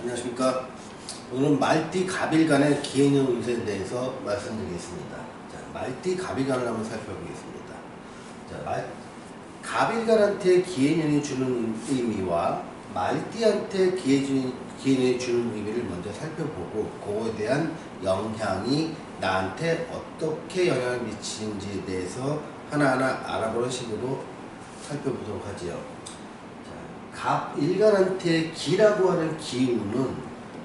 안녕하십니까. 오늘은 말띠갑일간의 기행용 운세에 대해서 말씀드리겠습니다. 자, 말띠갑일간을 한번 살펴보겠습니다. 자, 갑일간한테 기행용이 주는 의미와 말띠한테 기행용이 주는 의미를 먼저 살펴보고 그거에 대한 영향이 나한테 어떻게 영향을 미치는지에 대해서 하나하나 알아보는 식으로 살펴보도록 하지요. 갑일간한테 기라고 하는 기운은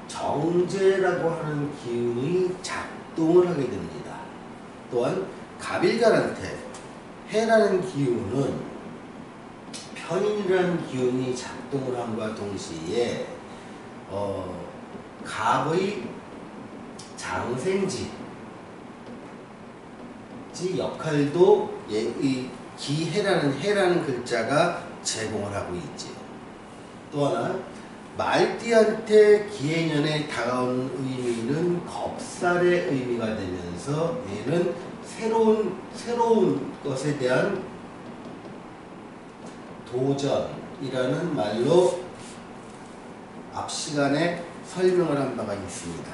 정제라고 하는 기운이 작동을 하게 됩니다. 또한 갑일간한테 해라는 기운은 편인이라는 기운이 작동을 함과 동시에 갑의 장생지 역할도 이 해라는 글자가 제공을 하고 있지. 또 하나, 말띠한테 기해년에 다가온 의미는 겁살의 의미가 되면서 얘는 새로운 것에 대한 도전이라는 말로 앞 시간에 설명을 한 바가 있습니다.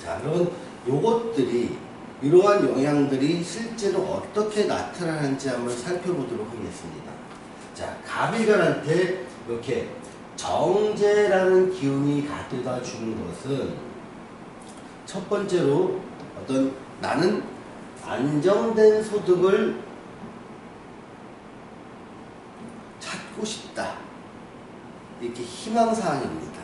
자, 그러면 요것들이 이러한 영향들이 실제로 어떻게 나타나는지 한번 살펴보도록 하겠습니다. 자, 갑일간한테 이렇게 정제라는 기운이 갖다 주는 것은 첫 번째로 나는 안정된 소득을 찾고 싶다. 이렇게 희망사항입니다.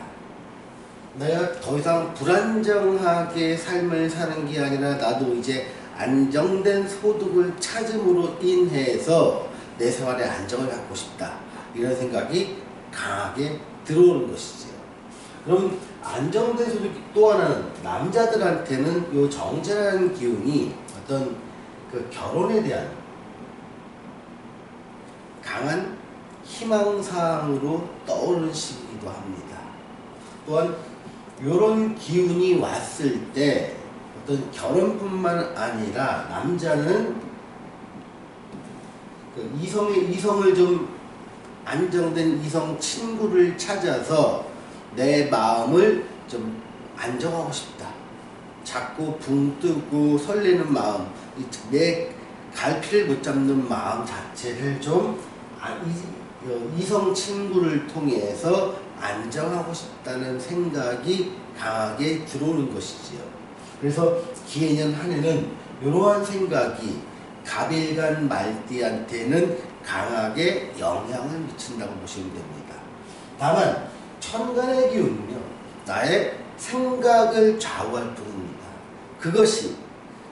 내가 더 이상 불안정하게 삶을 사는 게 아니라 나도 이제 안정된 소득을 찾음으로 인해서 내 생활에 안정을 갖고 싶다. 이런 생각이 강하게 들어오는 것이지요. 그럼 안정된 소득 또 하나는 남자들한테는 요 정제라는 기운이 그 결혼에 대한 강한 희망사항으로 떠오르는 시기이기도 합니다. 또한 요런 기운이 왔을 때 결혼뿐만 아니라 남자는 그 이성을 좀 안정된 이성 친구를 찾아서 내 마음을 좀 안정하고 싶다. 자꾸 붕 뜨고 설레는 마음, 내 갈피를 못 잡는 마음 자체를 좀 이성 친구를 통해서 안정하고 싶다는 생각이 강하게 들어오는 것이지요. 그래서 기해년 한 해는 이러한 생각이 갑일간 말띠한테는 강하게 영향을 미친다고 보시면 됩니다. 다만 천간의 기운은요, 나의 생각을 좌우할 뿐입니다. 그것이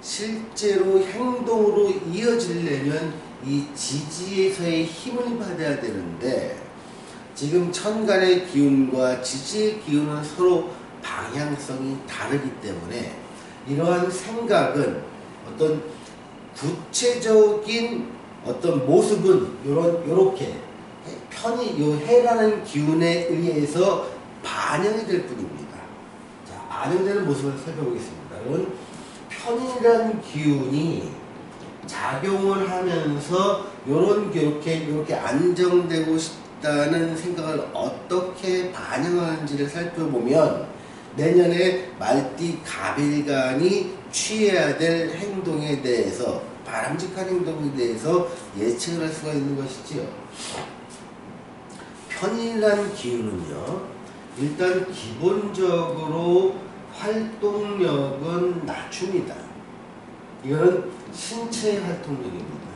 실제로 행동으로 이어지려면 이 지지에서의 힘을 받아야 되는데, 지금 천간의 기운과 지지의 기운은 서로 방향성이 다르기 때문에 이러한 생각은 구체적인 모습은 요렇게 요 해라는 기운에 의해서 반영이 될 뿐입니다. 자, 반영되는 모습을 살펴보겠습니다. 여러분, 편이라는 기운이 작용을 하면서 이렇게 안정되고 싶다는 생각을 어떻게 반영하는지를 살펴보면 내년에 말띠 갑일간이 취해야 될 행동에 대해서, 바람직한 행동에 대해서 예측을 할 수가 있는 것이지요. 편이라는 기운은요, 일단 기본적으로 활동력은 낮춥니다. 이거는 신체의 활동력입니다.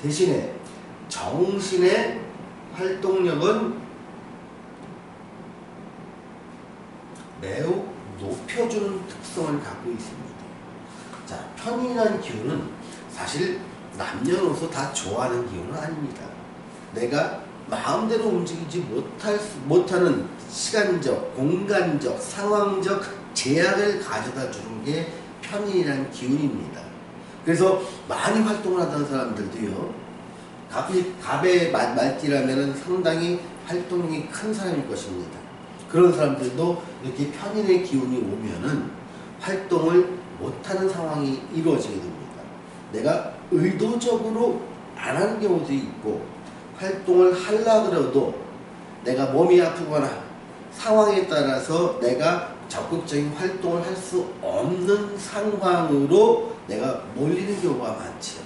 대신에 정신의 활동력은 매우 높여주는 특성을 갖고 있습니다. 자, 편이라는 기운은 사실 남녀노소 다 좋아하는 기운은 아닙니다. 내가 마음대로 움직이지 못하는 시간적, 공간적, 상황적 제약을 가져다 주는 게 편인이라는 기운입니다. 그래서 많이 활동을 하던 사람들도요, 갑의 말띠라면 상당히 활동력이 큰 사람일 것입니다. 그런 사람들도 이렇게 편인의 기운이 오면은 활동을 못하는 상황이 이루어지게 됩니다. 내가 의도적으로 안 하는 경우도 있고, 활동을 하려고 해도 내가 몸이 아프거나 상황에 따라서 내가 적극적인 활동을 할 수 없는 상황으로 내가 몰리는 경우가 많지요.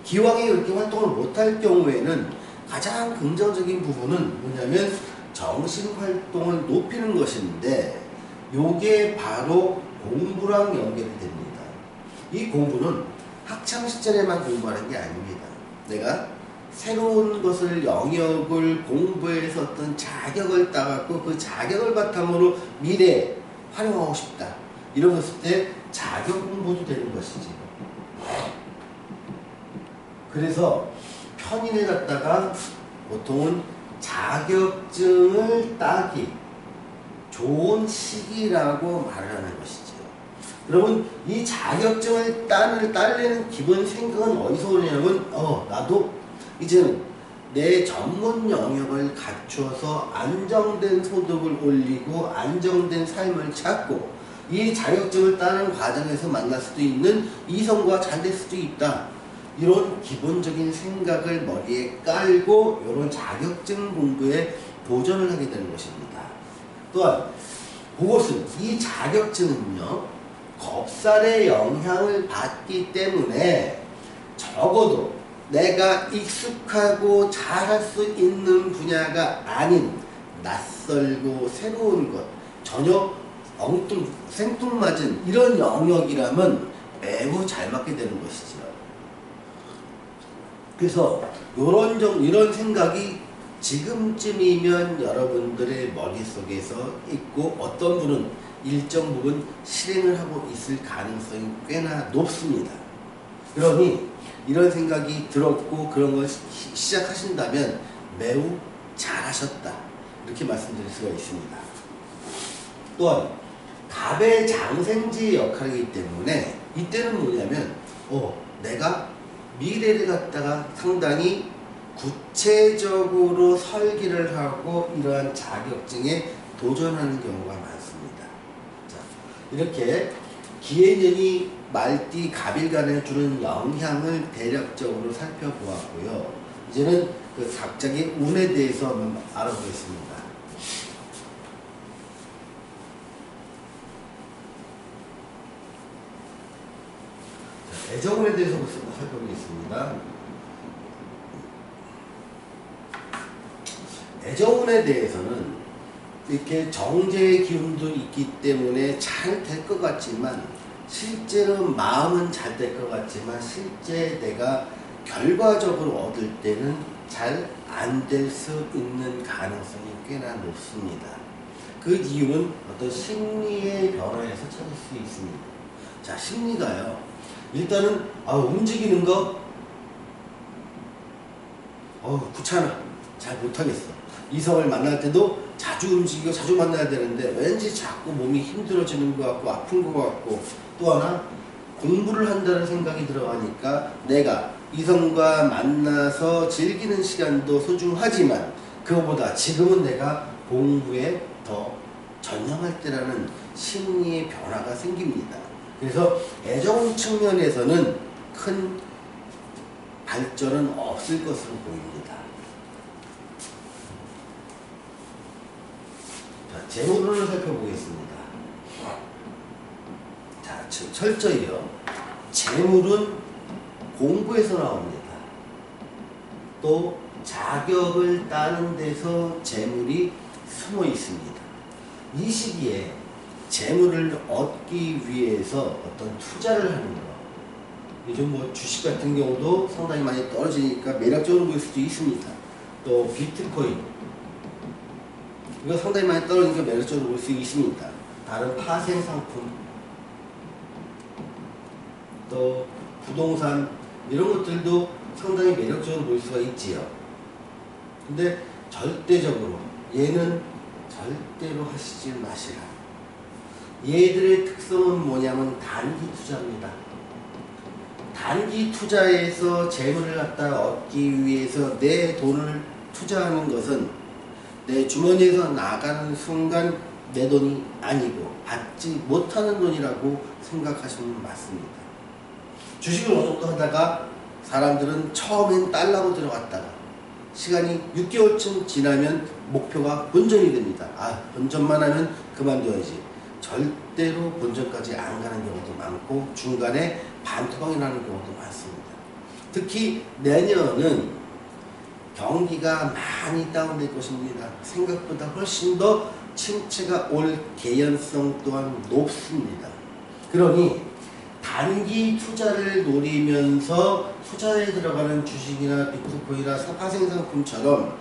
기왕에 그렇게 활동을 못할 경우에는 가장 긍정적인 부분은 뭐냐면 정신활동을 높이는 것인데, 요게 바로 공부랑 연결이 됩니다. 이 공부는 학창시절에만 공부하는 게 아닙니다. 내가 새로운 것을, 영역을 공부해서 어떤 자격을 따갖고 그 자격을 바탕으로 미래에 활용하고 싶다, 이런 것일 때 자격 공부도 되는 것이지. 그래서 편인에 갔다가 보통은 자격증을 따기 좋은 시기라고 말을 하는 것이죠. 여러분, 이 자격증을 따려는 기본 생각은 어디서 오냐면, 나도 이제는 내 전문 영역을 갖춰서 안정된 소득을 올리고 안정된 삶을 찾고, 이 자격증을 따는 과정에서 만날 수도 있는 이성과 잘 될 수도 있다, 이런 기본적인 생각을 머리에 깔고 이런 자격증 공부에 도전을 하게 되는 것입니다. 또한 그것은, 이 자격증은요, 겁살의 영향을 받기 때문에 적어도 내가 익숙하고 잘할 수 있는 분야가 아닌 낯설고 새로운 것, 전혀 생뚱맞은 이런 영역이라면 매우 잘 맞게 되는 것이죠. 그래서 이런 생각이 지금쯤이면 여러분들의 머릿속에서 있고, 어떤 분은 일정 부분 실행을 하고 있을 가능성이 꽤나 높습니다. 그러니 이런 생각이 들었고 그런 걸 시작하신다면 매우 잘하셨다, 이렇게 말씀드릴 수가 있습니다. 또한 갑의 장생지의 역할이기 때문에 이때는 뭐냐면 내가 미래를 갖다가 상당히 구체적으로 설계를 하고 이러한 자격증에 도전하는 경우가 많습니다. 자, 이렇게 기해년이 말띠 갑일간에 주는 영향을 대략적으로 살펴보았고요. 이제는 그 각자의 운에 대해서 한번 알아보겠습니다. 자, 애정운에 대해서 살펴보겠습니다. 애정운에 대해서는 이렇게 정제의 기운도 있기 때문에 잘 될 것 같지만, 실제로 마음은 잘 될 것 같지만 실제 내가 결과적으로 얻을 때는 잘 안 될 수 있는 가능성이 꽤나 높습니다. 그 이유는 어떤 심리의 변화에서 찾을 수 있습니다. 자, 심리가요, 일단은 움직이는 거 귀찮아, 잘 못하겠어. 이성을 만날 때도 자주 움직이고 자주 만나야 되는데 왠지 자꾸 몸이 힘들어지는 것 같고 아픈 것 같고, 또 하나 공부를 한다는 생각이 들어가니까 내가 이성과 만나서 즐기는 시간도 소중하지만 그거보다 지금은 내가 공부에 더 전념할 때라는 심리의 변화가 생깁니다. 그래서 애정 측면에서는 큰 발전은 없을 것으로 보입니다. 자, 재물운을 살펴보겠습니다. 자, 철저히요, 재물은 공부에서 나옵니다. 또 자격을 따는 데서 재물이 숨어 있습니다. 이 시기에 재물을 얻기 위해서 어떤 투자를 하는 거, 요즘 뭐 주식 같은 경우도 상당히 많이 떨어지니까 매력적으로 보일 수도 있습니다. 또 비트코인, 이거 상당히 많이 떨어지니까 매력적으로 볼 수 있습니다. 다른 파생 상품, 또 부동산, 이런 것들도 상당히 매력적으로 볼 수가 있지요. 근데 절대적으로 얘는 절대로 하시지 마시라. 얘들의 특성은 뭐냐면 단기 투자입니다. 단기 투자에서 재물을 갖다 얻기 위해서 내 돈을 투자하는 것은 내 주머니에서 나가는 순간 내 돈이 아니고 받지 못하는 돈이라고 생각하시면 맞습니다. 주식을 어느 정도 하다가 사람들은 처음엔 달라고 들어갔다가 시간이 6개월쯤 지나면 목표가 본전이 됩니다. 아, 본전만 하면 그만둬야지. 절대로 본전까지 안 가는 경우도 많고 중간에 반토막이 나는 경우도 많습니다. 특히 내년은 경기가 많이 다운될 것입니다. 생각보다 훨씬 더 침체가 올 개연성 또한 높습니다. 그러니 단기 투자를 노리면서 투자에 들어가는 주식이나 비트코인이나 파생상품처럼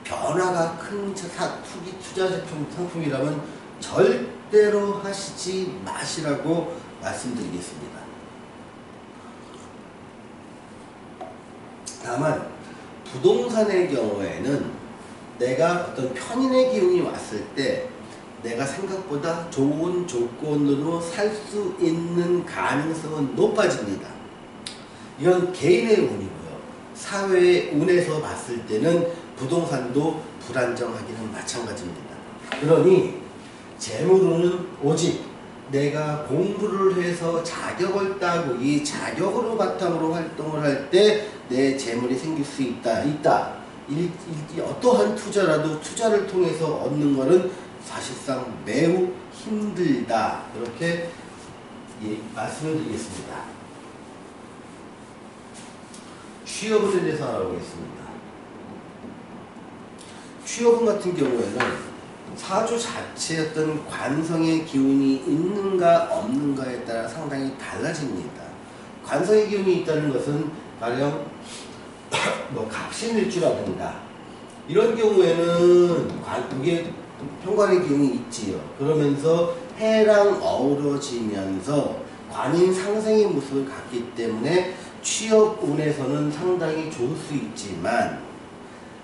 변화가 큰 투기 투자 상품이라면 절대로 하시지 마시라고 말씀드리겠습니다. 다만 부동산의 경우에는 내가 어떤 편인의 기운이 왔을 때 내가 생각보다 좋은 조건으로 살 수 있는 가능성은 높아집니다. 이건 개인의 운이고요. 사회의 운에서 봤을 때는 부동산도 불안정하기는 마찬가지입니다. 그러니 재물운은 오직 내가 공부를 해서 자격을 따고 이 자격으로 바탕으로 활동을 할 때 내 재물이 생길 수 있다. 어떠한 투자라도 투자를 통해서 얻는 것은 사실상 매우 힘들다. 이렇게 말씀을 드리겠습니다. 취업운에 대해서 알아보겠습니다. 취업운 같은 경우에는 사주 자체의 어떤 관성의 기운이 있는가 없는가에 따라 상당히 달라집니다. 관성의 기운이 있다는 것은 가령 뭐 갑신일주라든가 이런 경우에는 이게 편관의 기운이 있지요. 그러면서 해랑 어우러지면서 관인 상생의 모습을 갖기 때문에 취업운에서는 상당히 좋을 수 있지만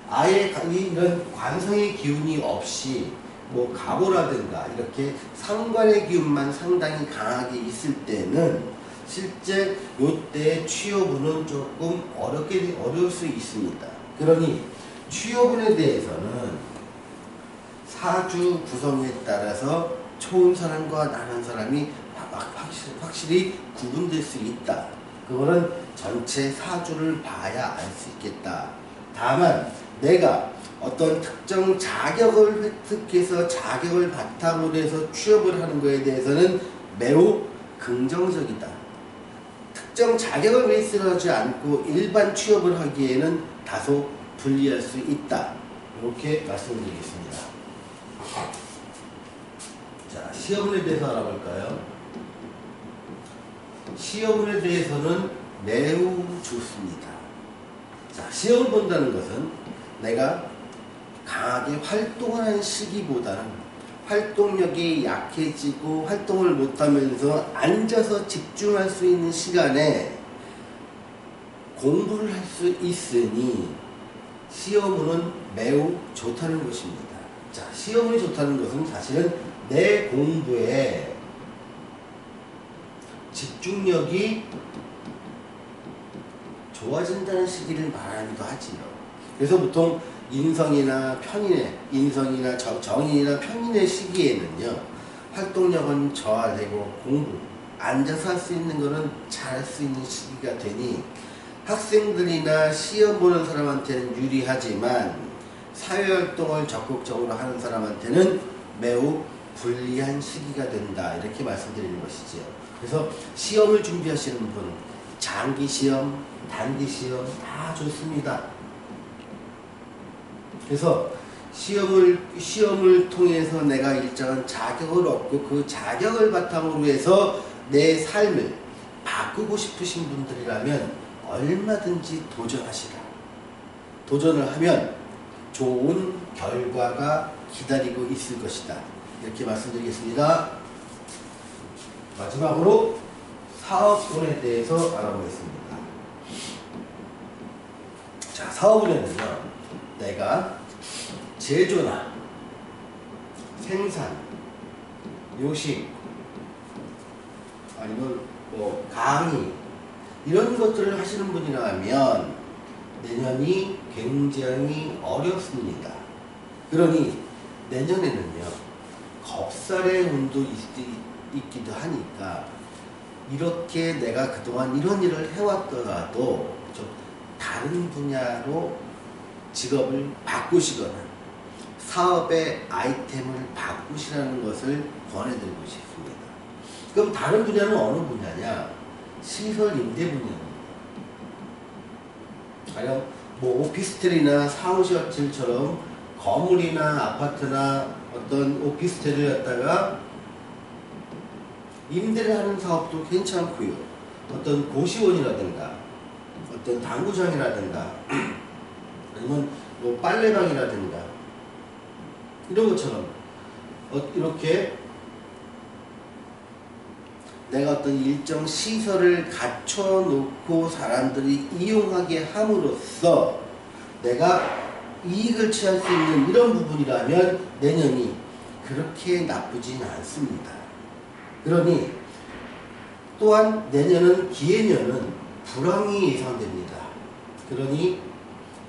아예 이런 관성의 기운이 없이 뭐 갑오라든가 이렇게 상관의 기운만 상당히 강하게 있을 때는 실제 요때 취업운은 조금 어려울 수 있습니다. 그러니 취업운에 대해서는 사주 구성에 따라서 좋은 사람과 나쁜 사람이 확실히 구분될 수 있다. 그거는 전체 사주를 봐야 알 수 있겠다. 다만 내가 어떤 특정 자격을 획득해서 자격을 바탕으로 해서 취업을 하는 것에 대해서는 매우 긍정적이다. 특정 자격을 베이스로 하지 않고 일반 취업을 하기에는 다소 불리할 수 있다. 이렇게 말씀드리겠습니다. 자, 시험운에 대해서 알아볼까요? 시험운에 대해서는 매우 좋습니다. 자, 시험을 본다는 것은 내가 강하게 활동하는 시기보다는 활동력이 약해지고 활동을 못하면서 앉아서 집중할 수 있는 시간에 공부를 할 수 있으니 시험운은 매우 좋다는 것입니다. 자, 시험운이 좋다는 것은 사실은 내 공부에 집중력이 좋아진다는 시기를 말하기도 하지요. 그래서 보통 인성이나 정인이나 편인의 시기에는요, 활동력은 저하되고 공부, 앉아서 할 수 있는 거는 잘할 수 있는 시기가 되니 학생들이나 시험 보는 사람한테는 유리하지만 사회활동을 적극적으로 하는 사람한테는 매우 불리한 시기가 된다. 이렇게 말씀드리는 것이지요. 그래서 시험을 준비하시는 분, 장기 시험, 단기 시험 다 좋습니다. 그래서 시험을 통해서 내가 일정한 자격을 얻고 그 자격을 바탕으로 해서 내 삶을 바꾸고 싶으신 분들이라면 얼마든지 도전하시라. 도전을 하면 좋은 결과가 기다리고 있을 것이다. 이렇게 말씀드리겠습니다. 마지막으로 사업운에 대해서 알아보겠습니다. 자, 사업운에는요, 내가 제조나 생산, 요식, 아니면 뭐 강의 이런 것들을 하시는 분이라면 내년이 굉장히 어렵습니다. 그러니 내년에는요, 겁살의 운도 있기도 하니까 이렇게 내가 그동안 이런 일을 해왔더라도 좀 다른 분야로 직업을 바꾸시거나 사업의 아이템을 바꾸시라는 것을 권해드리고 싶습니다. 그럼 다른 분야는 어느 분야냐? 시설 임대 분야입니다. 가령 뭐 오피스텔이나 사무실처럼 건물이나 아파트나 어떤 오피스텔을 갖다가 임대를 하는 사업도 괜찮고요. 어떤 고시원이라든가 어떤 당구장이라든가 아니면 뭐 빨래방이라든가 이런 것처럼 이렇게 내가 어떤 일정 시설을 갖춰놓고 사람들이 이용하게 함으로써 내가 이익을 취할 수 있는 이런 부분이라면 내년이 그렇게 나쁘진 않습니다. 그러니 또한 내년은 기해년은 불황이 예상됩니다. 그러니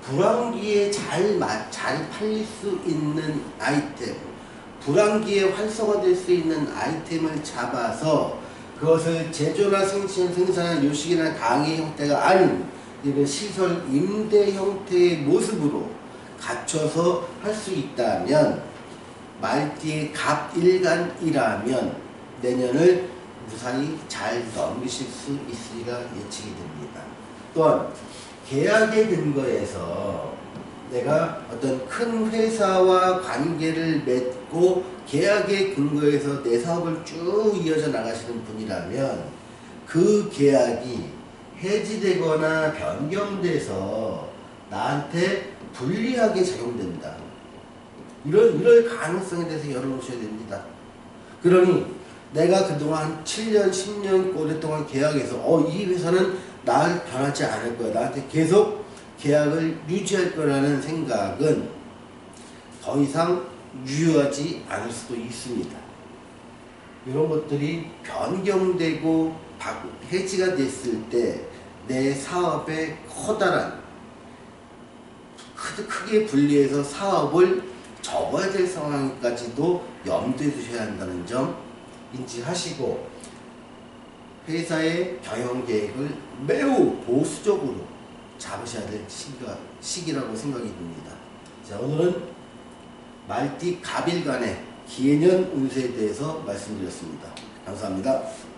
불황기에 잘 팔릴 수 있는 아이템, 불황기에 활성화될 수 있는 아이템을 잡아서 그것을 제조나 생산한 요식이나 강의 형태가 아닌 이런 시설 임대 형태의 모습으로 갖춰서 할 수 있다면 말띠의 갑일간이라면 내년을 무사히 잘 넘기실 수 있으리라 예측이 됩니다. 또한 계약의 근거에서 내가 어떤 큰 회사와 관계를 맺고 계약의 근거에서 내 사업을 쭉 이어져 나가시는 분이라면 그 계약이 해지되거나 변경돼서 나한테 불리하게 작용된다. 이럴 가능성에 대해서 열어놓으셔야 됩니다. 그러니 내가 그동안 7년, 10년 오랫동안 계약해서 이 회사는 나를 변하지 않을 거야. 나한테 계속 계약을 유지할 거라는 생각은 더 이상 유효하지 않을 수도 있습니다. 이런 것들이 변경되고 해지가 됐을 때 내 사업에 커다란 크게 분리해서 사업을 접어야 될 상황까지도 염두에 두셔야 한다는 점 인지하시고 회사의 경영 계획을 매우 보수적으로 잡으셔야 될 시기라고 생각이 듭니다. 자, 오늘은 말띠 갑일간의 기해년 운세에 대해서 말씀드렸습니다. 감사합니다.